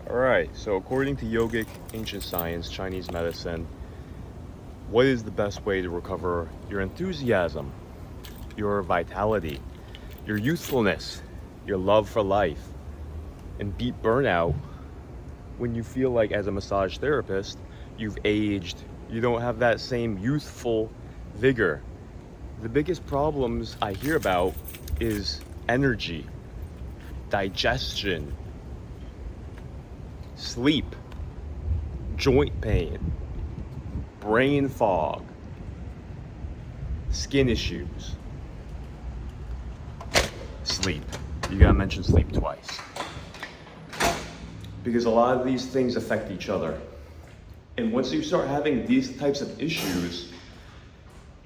All right, so according to yogic ancient science, Chinese medicine, what is the best way to recover your enthusiasm, your vitality, your youthfulness, your love for life, and beat burnout when you feel like, as a massage therapist, you've aged, you don't have that same youthful vigor? The biggest problems I hear about is energy, digestion, sleep, joint pain, brain fog, skin issues, sleep. You gotta mention sleep twice. Because a lot of these things affect each other. And once you start having these types of issues,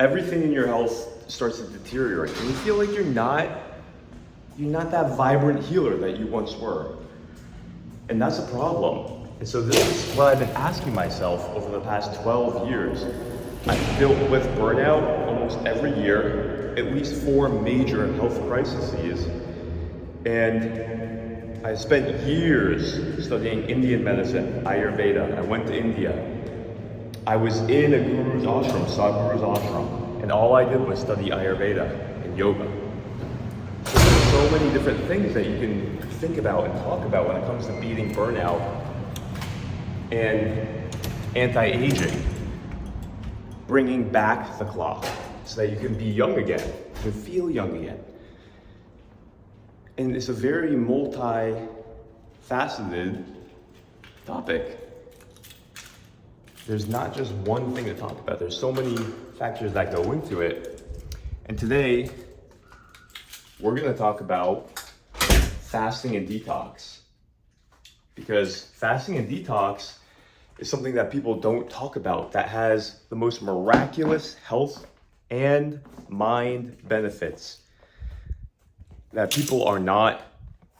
everything in your health starts to deteriorate. And you feel like you're not that vibrant healer that you once were. And that's a problem. And so this is what I've been asking myself over the past 12 years. I've dealt with burnout almost every year, at least 4 major health crises. And I spent years studying Indian medicine, Ayurveda. I went to India. I was in a guru's ashram, Sadhguru's ashram, and all I did was study Ayurveda and yoga. So there's so many different things that you can think about and talk about when it comes to beating burnout and anti-aging, bringing back the clock so that you can be young again, you can feel young again. And it's a very multi-faceted topic. There's not just one thing to talk about. There's so many factors that go into it. And today, we're gonna talk about fasting and detox. Because fasting and detox is something that people don't talk about that has the most miraculous health and mind benefits that people are not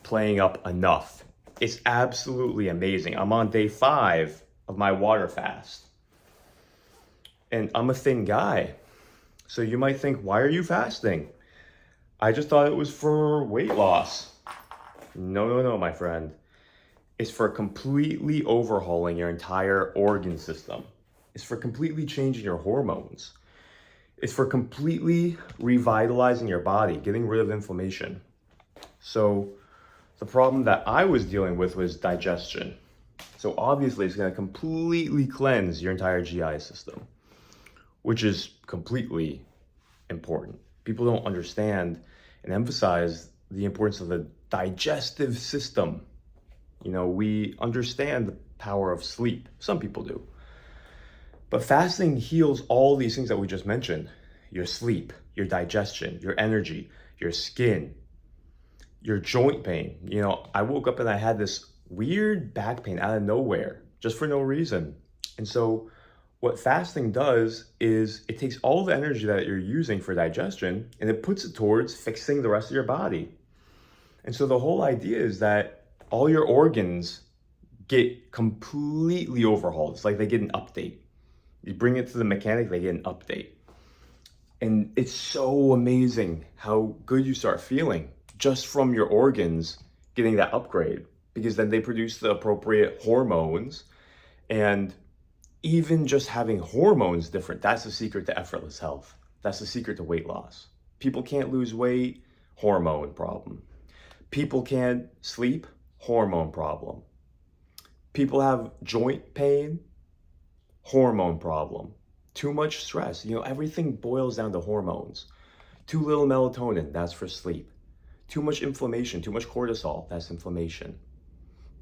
playing up enough. It's absolutely amazing. I'm on day 5 of my water fast. And I'm a thin guy. So you might think, why are you fasting? I just thought it was for weight loss. No, my friend. It's for completely overhauling your entire organ system. It's for completely changing your hormones. It's for completely revitalizing your body, getting rid of inflammation. So the problem that I was dealing with was digestion. So obviously it's going to completely cleanse your entire GI system, which is completely important. People don't understand and emphasize the importance of the digestive system. You know, we understand the power of sleep. Some people do. But fasting heals all these things that we just mentioned. Your sleep, your digestion, your energy, your skin, your joint pain. You know, I woke up and I had this weird back pain out of nowhere, just for no reason. And so what fasting does is it takes all the energy that you're using for digestion and it puts it towards fixing the rest of your body. And so the whole idea is that all your organs get completely overhauled. It's like they get an update. You bring it to the mechanic, they get an update. And it's so amazing how good you start feeling just from your organs getting that upgrade, because then they produce the appropriate hormones. And even just having hormones different, that's the secret to effortless health. That's the secret to weight loss. People can't lose weight, hormone problem. People can't sleep, hormone problem. People have joint pain, hormone problem. Too much stress, you know, everything boils down to hormones. Too little melatonin, that's for sleep. Too much inflammation, too much cortisol, that's inflammation.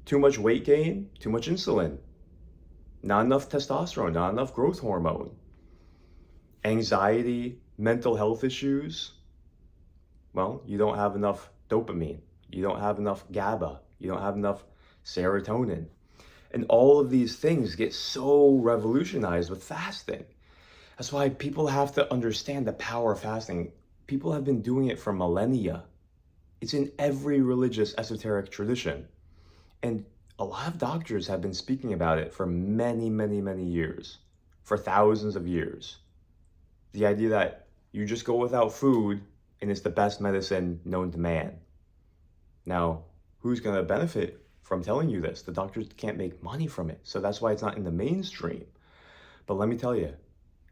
Too much weight gain, too much insulin. Not enough testosterone, not enough growth hormone. Anxiety, mental health issues. Well, you don't have enough dopamine. You don't have enough GABA. You don't have enough serotonin. And all of these things get so revolutionized with fasting. That's why people have to understand the power of fasting. People have been doing it for millennia. It's in every religious esoteric tradition. And a lot of doctors have been speaking about it for many years, for thousands of years. The idea that you just go without food and it's the best medicine known to man. Now, who's going to benefit from telling you this. The doctors can't make money from it. So that's why it's not in the mainstream. But let me tell you,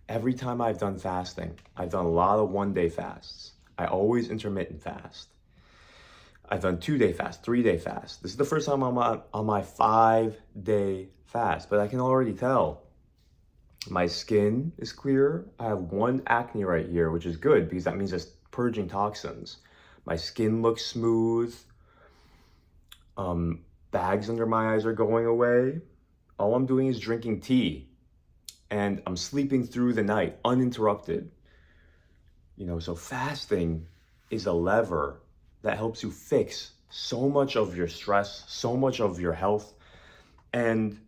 every time I've done fasting, I've done a lot of 1-day fasts. I always intermittent fast. I've done 2-day fast, 3-day fast. This is the first time I'm on my 5-day fast, but I can already tell my skin is clearer. I have one acne right here, which is good because that means it's purging toxins. My skin looks smooth. Bags under my eyes are going away. All I'm doing is drinking tea, and I'm sleeping through the night uninterrupted. So fasting is a lever that helps you fix so much of your stress, so much of your health. And,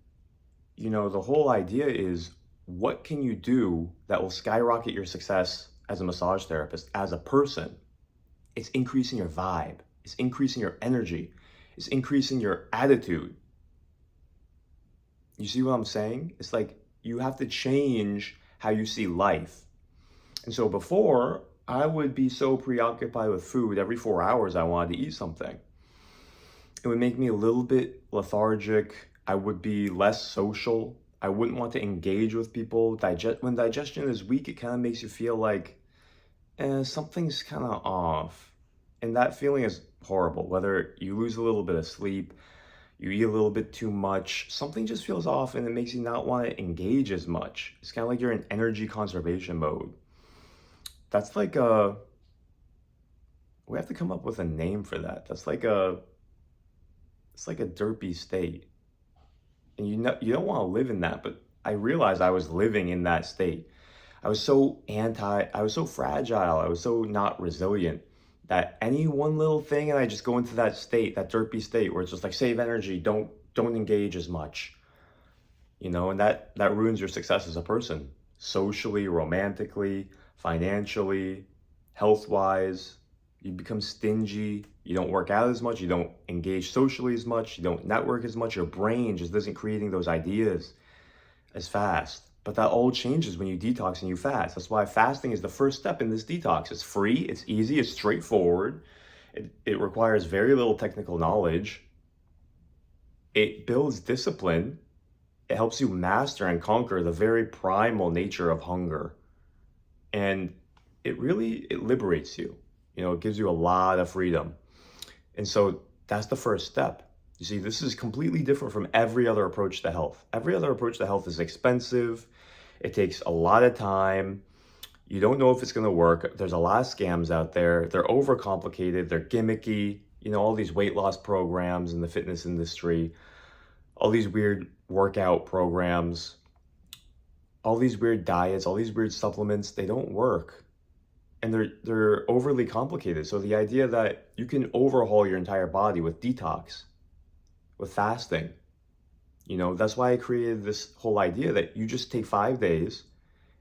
the whole idea is, what can you do that will skyrocket your success as a massage therapist, as a person? It's increasing your vibe. It's increasing your energy. It's increasing your attitude. You see what I'm saying? It's like you have to change how you see life. And so before, I would be so preoccupied with food. Every 4 hours, I wanted to eat something. It would make me a little bit lethargic. I would be less social. I wouldn't want to engage with people. When digestion is weak, it kind of makes you feel like something's kind of off. And that feeling is horrible. Whether you lose a little bit of sleep, you eat a little bit too much, something just feels off, and it makes you not want to engage as much. It's kind of like you're in energy conservation mode. That's like we have to come up with a name for that. It's like a derpy state. And you don't want to live in that, but I realized I was living in that state. I was so fragile, I was so not resilient that any one little thing and I just go into that state, that derpy state where it's just like save energy, don't engage as much. And that ruins your success as a person, socially, romantically, financially, health-wise. You become stingy, you don't work out as much, you don't engage socially as much, you don't network as much, your brain just isn't creating those ideas as fast. But that all changes when you detox and you fast. That's why fasting is the first step in this detox. It's free, it's easy, it's straightforward. It requires very little technical knowledge. It builds discipline. It helps you master and conquer the very primal nature of hunger. And it liberates you. It gives you a lot of freedom. And so that's the first step. You see, this is completely different from every other approach to health. Every other approach to health is expensive. It takes a lot of time. You don't know if it's going to work. There's a lot of scams out there. They're overcomplicated. They're gimmicky. All these weight loss programs in the fitness industry, all these weird workout programs, all these weird diets, all these weird supplements, they don't work. And they're overly complicated. So the idea that you can overhaul your entire body with detox, with fasting, that's why I created this whole idea that you just take 5 days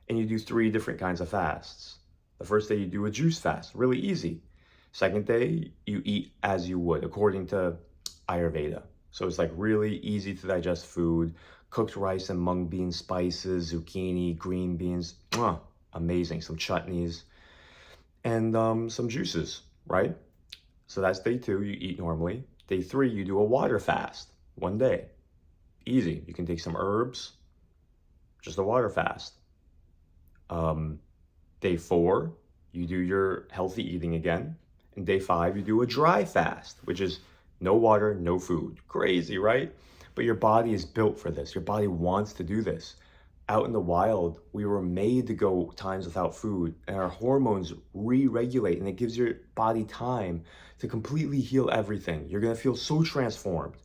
and you do 3 different kinds of fasts. The first day you do a juice fast, really easy. Second day, you eat as you would, according to Ayurveda. So it's like really easy to digest food, cooked rice and mung bean spices, zucchini, green beans, amazing, some chutneys, and some juices, right? So that's day 2, you eat normally. Day 3, you do a water fast, 1 day. Easy, you can take some herbs, just a water fast. Day 4, you do your healthy eating again. And day 5, you do a dry fast, which is no water, no food. Crazy, right? But your body is built for this. Your body wants to do this. Out in the wild, we were made to go times without food, and our hormones re-regulate, and it gives your body time to completely heal everything. You're gonna feel so transformed.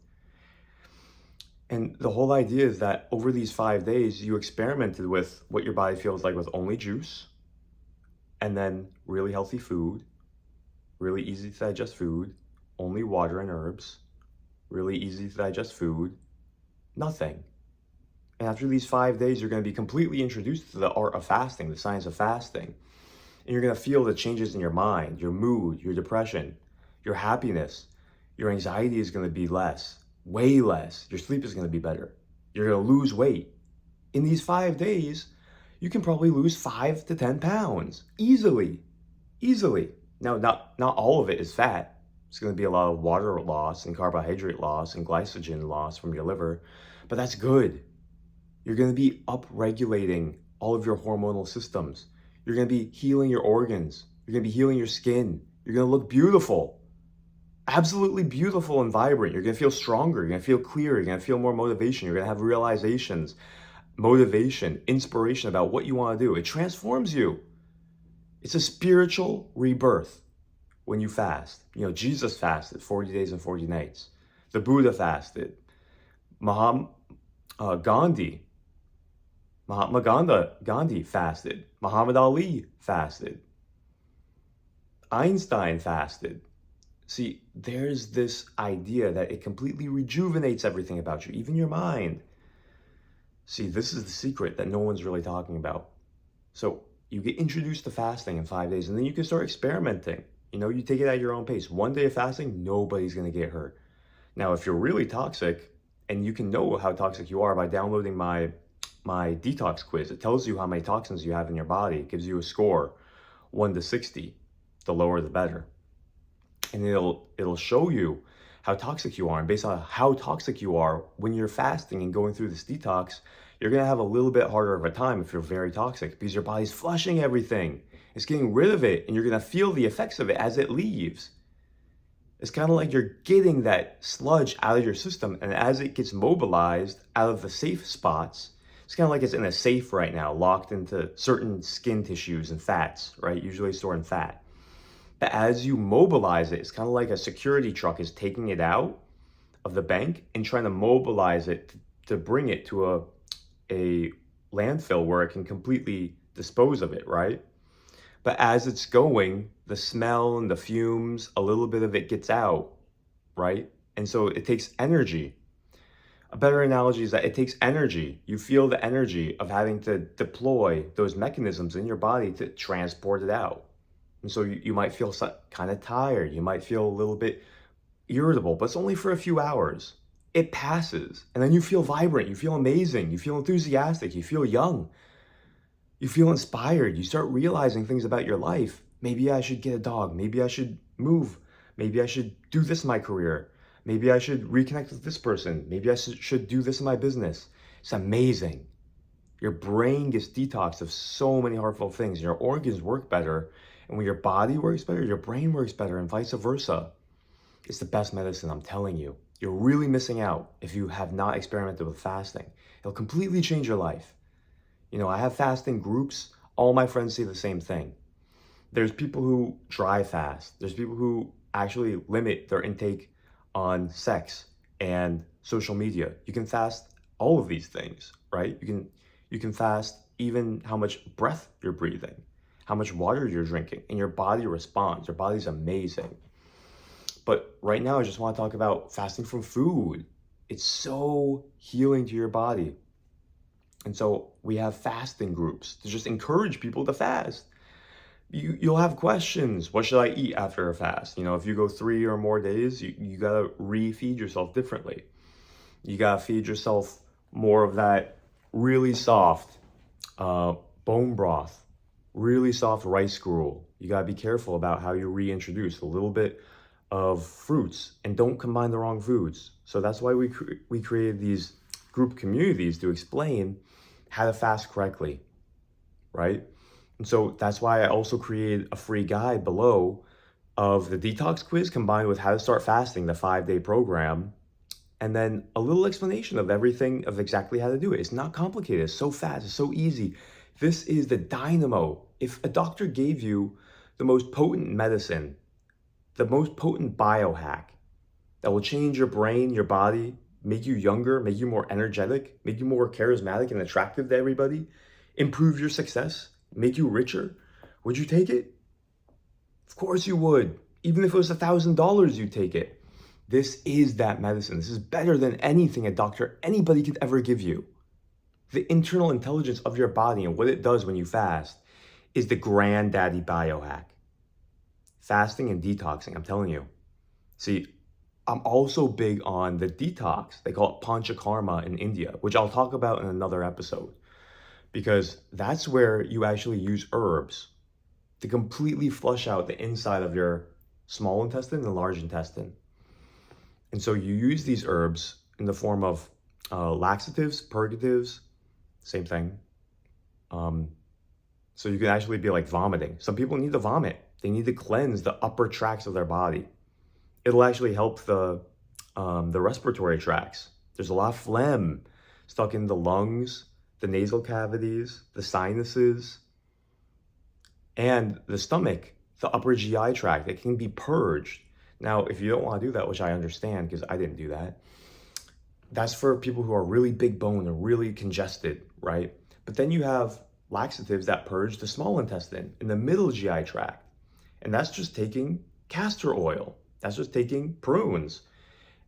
And the whole idea is that over these 5 days, you experimented with what your body feels like with only juice, and then really healthy food, really easy to digest food, only water and herbs, really easy to digest food, nothing. And after these 5 days, you're going to be completely introduced to the art of fasting, the science of fasting. And you're going to feel the changes in your mind, your mood, your depression, your happiness. Your anxiety is going to be less, way less. Your sleep is going to be better. You're going to lose weight. In these 5 days, you can probably lose 5 to 10 pounds easily. Now, not all of it is fat. It's going to be a lot of water loss and carbohydrate loss and glycogen loss from your liver, but that's good. You're going to be upregulating all of your hormonal systems. You're going to be healing your organs. You're going to be healing your skin. You're going to look beautiful, absolutely beautiful and vibrant. You're going to feel stronger. You're going to feel clear. You're going to feel more motivation. You're going to have realizations, motivation, inspiration about what you want to do. It transforms you. It's a spiritual rebirth when you fast. You know, Jesus fasted 40 days and 40 nights. The Buddha fasted. Mahatma Gandhi fasted. Muhammad Ali fasted. Einstein fasted. See, there's this idea that it completely rejuvenates everything about you, even your mind. See, this is the secret that no one's really talking about. So you get introduced to fasting in 5 days, and then you can start experimenting. You know, you take it at your own pace. 1 day of fasting, nobody's going to get hurt. Now, if you're really toxic, and you can know how toxic you are by downloading my detox quiz. It tells you how many toxins you have in your body. It gives you a score, 1 to 60. The lower, the better. And it'll show you how toxic you are. And based on how toxic you are, when you're fasting and going through this detox, you're going to have a little bit harder of a time if you're very toxic, because your body's flushing everything. It's getting rid of it, and you're going to feel the effects of it as it leaves. It's kind of like you're getting that sludge out of your system, and as it gets mobilized out of the safe spots, it's kind of like it's in a safe right now, locked into certain skin tissues and fats, right? Usually stored in fat. But as you mobilize it, it's kind of like a security truck is taking it out of the bank and trying to mobilize it to bring it to a landfill where it can completely dispose of it, right? But as it's going, the smell and the fumes, a little bit of it gets out, right? And so it takes energy. A better analogy is that it takes energy. You feel the energy of having to deploy those mechanisms in your body to transport it out. And so you might feel kind of tired. You might feel a little bit irritable, but it's only for a few hours. It passes. And then you feel vibrant. You feel amazing. You feel enthusiastic. You feel young. You feel inspired. You start realizing things about your life. Maybe I should get a dog. Maybe I should move. Maybe I should do this in my career. Maybe I should reconnect with this person. Maybe I should do this in my business. It's amazing. Your brain gets detoxed of so many harmful things. Your organs work better. And when your body works better, your brain works better, and vice versa. It's the best medicine, I'm telling you. You're really missing out if you have not experimented with fasting. It'll completely change your life. You know, I have fasting groups. All my friends say the same thing. There's people who dry fast. There's people who actually limit their intake on sex and social media. You can fast all of these things, right? You can fast even how much breath you're breathing, how much water you're drinking, and your body responds. Your body's amazing. But right now, I just want to talk about fasting from food. It's so healing to your body. And so we have fasting groups to just encourage people to fast. You'll have questions. What should I eat after a fast? You know, if you go 3 or more days, you got to re-feed yourself differently. You got to feed yourself more of that really soft bone broth, really soft rice gruel. You got to be careful about how you reintroduce a little bit of fruits, and don't combine the wrong foods. So that's why we created these group communities to explain how to fast correctly, right? And so that's why I also created a free guide below of the detox quiz combined with how to start fasting, the 5-day program, and then a little explanation of everything, of exactly how to do it. It's not complicated. It's so fast. It's so easy. This is the dynamo. If a doctor gave you the most potent medicine, the most potent biohack that will change your brain, your body, make you younger, make you more energetic, make you more charismatic and attractive to everybody, improve your success, make you richer, would you take it? Of course you would. Even if it was $1,000, you'd take it. This is that medicine. This is better than anything a doctor, anybody could ever give you. The internal intelligence of your body and what it does when you fast is the granddaddy biohack. Fasting and detoxing, I'm telling you. See, I'm also big on the detox. They call it panchakarma in India, which I'll talk about in another episode, because that's where you actually use herbs to completely flush out the inside of your small intestine and large intestine. And so you use these herbs in the form of laxatives, purgatives, same thing. So you can actually be like vomiting. Some people need to vomit. They need to cleanse the upper tracts of their body. It'll actually help the respiratory tracts. There's a lot of phlegm stuck in the lungs, the nasal cavities, the sinuses, and the stomach, the upper GI tract. It can be purged. Now, if you don't want to do that, which I understand because I didn't do that, that's for people who are really big bone and really congested, right? But then you have laxatives that purge the small intestine in the middle GI tract. And that's just taking castor oil. That's just taking prunes.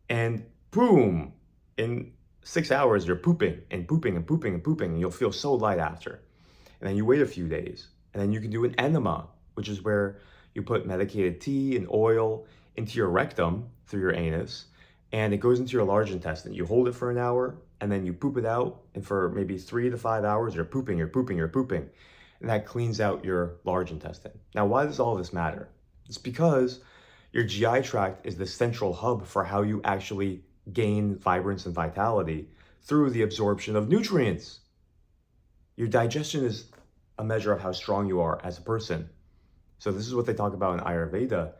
And boom, in 6 hours, you're pooping and pooping and pooping and pooping, and you'll feel so light after. And then you wait a few days, and then you can do an enema, which is where you put medicated tea and oil into your rectum through your anus, and it goes into your large intestine. You hold it for an hour, and then you poop it out, and for maybe 3 to 5 hours, you're pooping, you're pooping, you're pooping. And that cleans out your large intestine. Now, why does all this matter? It's because your GI tract is the central hub for how you actually gain vibrance and vitality through the absorption of nutrients. Your digestion is a measure of how strong you are as a person. So this is what they talk about in Ayurveda.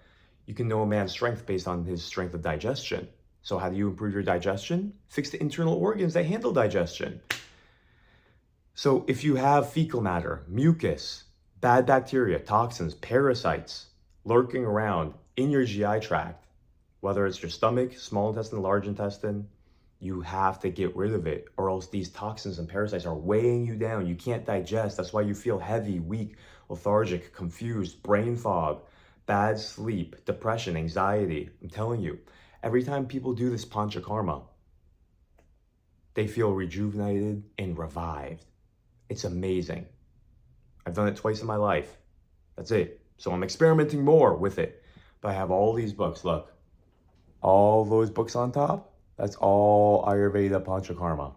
You can know a man's strength based on his strength of digestion. So how do you improve your digestion? Fix the internal organs that handle digestion. So if you have fecal matter, mucus, bad bacteria, toxins, parasites lurking around in your GI tract, whether it's your stomach, small intestine, large intestine, you have to get rid of it, or else these toxins and parasites are weighing you down. You can't digest. That's why you feel heavy, weak, lethargic, confused, brain fog, bad sleep, depression, anxiety. I'm telling you, every time people do this panchakarma, they feel rejuvenated and revived. It's amazing. I've done it twice in my life. That's it. So I'm experimenting more with it. But I have all these books. Look, all those books on top, that's all Ayurveda Panchakarma.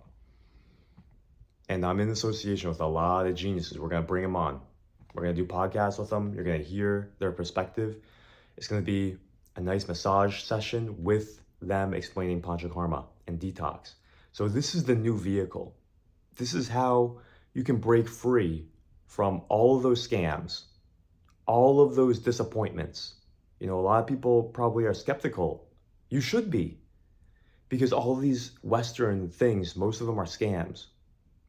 And I'm in association with a lot of geniuses. We're going to bring them on. We're going to do podcasts with them. You're going to hear their perspective. It's going to be a nice massage session with them explaining Panchakarma and detox. So this is the new vehicle. This is how you can break free from all of those scams, all of those disappointments. You know, a lot of people probably are skeptical. You should be. Because all of these Western things, most of them are scams.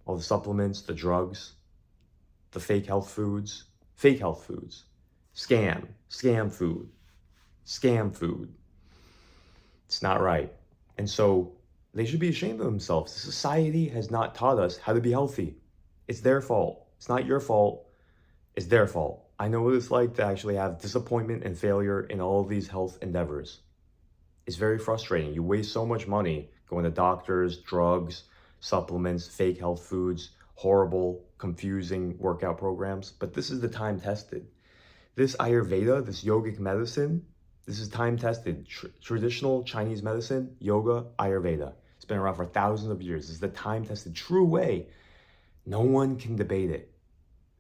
All the supplements, the drugs, the fake health foods, scam food. It's not right. And so they should be ashamed of themselves. Society has not taught us how to be healthy. It's their fault. It's not your fault. It's their fault. I know what it's like to actually have disappointment and failure in all of these health endeavors. It's very frustrating. You waste so much money going to doctors, drugs, supplements, fake health foods, horrible, confusing workout programs. But this is the time tested. This Ayurveda, this yogic medicine, this is time tested. Traditional Chinese medicine, yoga, Ayurveda. It's been around for thousands of years. This is the time tested true way. No one can debate it.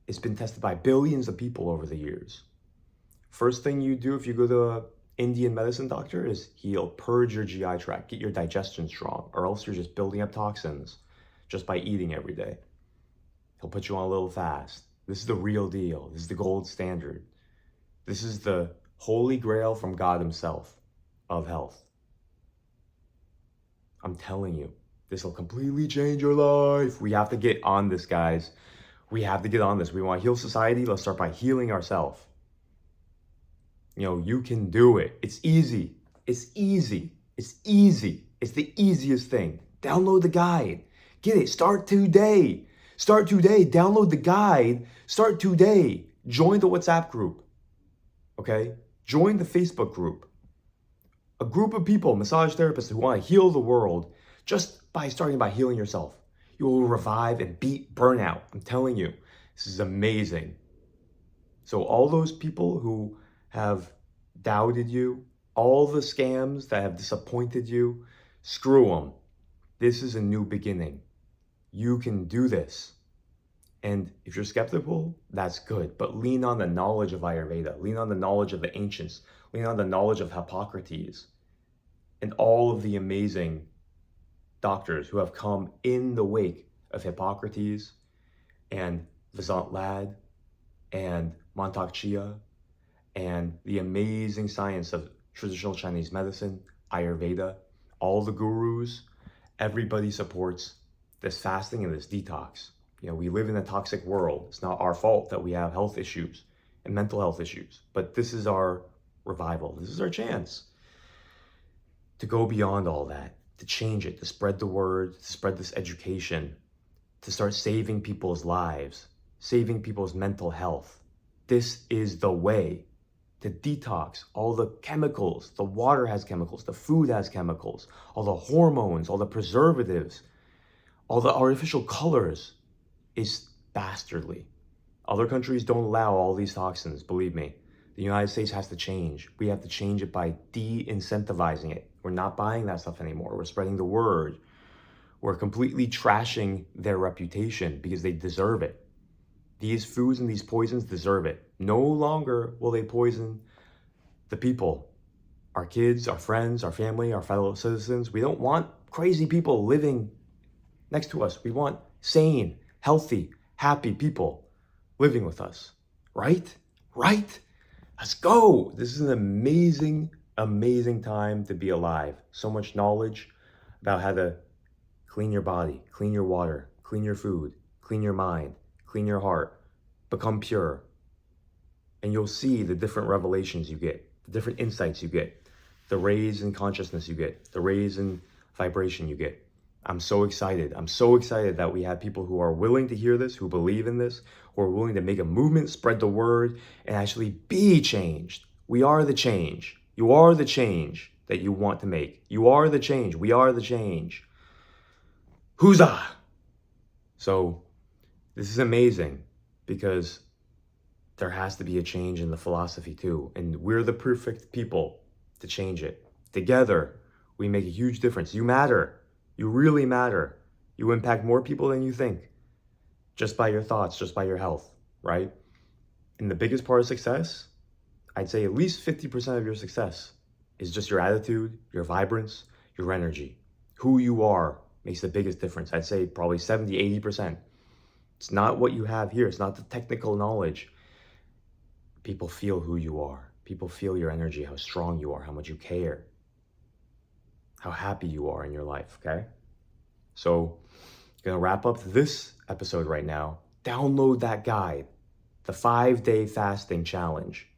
It's been tested by billions of people over the years. First thing you do if you go to an Indian medicine doctor is he'll purge your GI tract, get your digestion strong, or else you're just building up toxins just by eating every day. He'll put you on a little fast. This is the real deal. This is the gold standard. This is the holy grail from God himself of health. I'm telling you, this will completely change your life. We have to get on this, guys. We have to get on this. We want to heal society. Let's start by healing ourselves. You know, you can do it. It's easy. It's easy. It's easy. It's the easiest thing. Download the guide. Get it. Start today. Start today. Download the guide. Start today. Join the WhatsApp group. Okay? Join the Facebook group. A group of people, massage therapists who want to heal the world just by starting by healing yourself. You will revive and beat burnout. I'm telling you, this is amazing. So all those people who have doubted you, all the scams that have disappointed you, screw them. This is a new beginning. You can do this. And if you're skeptical, that's good. But lean on the knowledge of Ayurveda. Lean on the knowledge of the ancients. lean on the knowledge of Hippocrates and all of the amazing doctors who have come in the wake of Hippocrates and Vasant Lad and Montauk Chia and the amazing science of traditional Chinese medicine, Ayurveda, all the gurus, everybody supports this fasting and this detox. We live in a toxic world. It's not our fault that we have health issues and mental health issues, but this is our revival. This is our chance to go beyond all that, to change it, to spread the word, to spread this education, to start saving people's lives, saving people's mental health. This is the way to detox all the chemicals. The water has chemicals, the food has chemicals, all the hormones, all the preservatives, all the artificial colors is dastardly. Other countries don't allow all these toxins, believe me. The United States has to change. We have to change it by de-incentivizing it. We're not buying that stuff anymore. We're spreading the word. We're completely trashing their reputation because they deserve it. These foods and these poisons deserve it. No longer will they poison the people, our kids, our friends, our family, our fellow citizens. We don't want crazy people living next to us. We want sane, healthy, happy people living with us. Right? Right? Let's go. This is an amazing, amazing time to be alive. So much knowledge about how to clean your body, clean your water, clean your food, clean your mind, clean your heart, become pure. And you'll see the different revelations you get, the different insights you get, the raise in consciousness you get, the raise in vibration you get. I'm so excited. I'm so excited that we have people who are willing to hear this, who believe in this, who are willing to make a movement, spread the word, and actually be changed. We are the change. You are the change that you want to make. You are the change. We are the change. Huzzah! So this is amazing because there has to be a change in the philosophy too. And we're the perfect people to change it. Together, we make a huge difference. You matter. You really matter. You impact more people than you think. Just by your thoughts, just by your health, right? And the biggest part of success, I'd say at least 50% of your success is just your attitude, your vibrance, your energy. Who you are makes the biggest difference. I'd say probably 70, 80%. It's not what you have here. It's not the technical knowledge. People feel who you are. People feel your energy, how strong you are, how much you care, how happy you are in your life, okay? So I'm gonna wrap up this episode right now. Download that guide, the 5-day fasting challenge.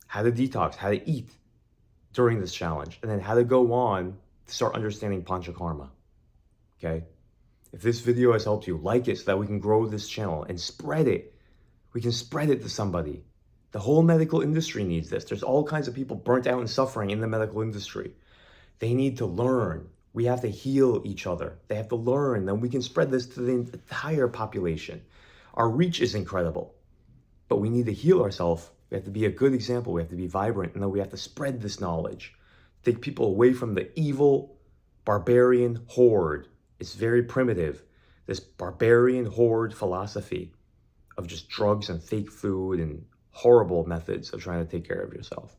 How to detox, how to eat during this challenge, and then how to go on to start understanding Panchakarma, okay? If this video has helped you, like it so that we can grow this channel and spread it. We can spread it to somebody. The whole medical industry needs this. There's all kinds of people burnt out and suffering in the medical industry. They need to learn. We have to heal each other. They have to learn. Then we can spread this to the entire population. Our reach is incredible, but we need to heal ourselves. We have to be a good example. We have to be vibrant, and then we have to spread this knowledge. Take people away from the evil, barbarian horde. It's very primitive. This barbarian horde philosophy of just drugs and fake food and horrible methods of trying to take care of yourself.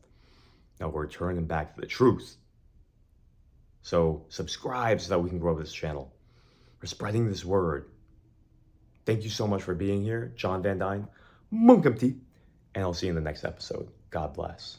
Now we're turning back to the truth. So subscribe so that we can grow this channel. We're spreading this word. Thank you so much for being here. John Van Dyne, Munkamti, and I'll see you in the next episode. God bless.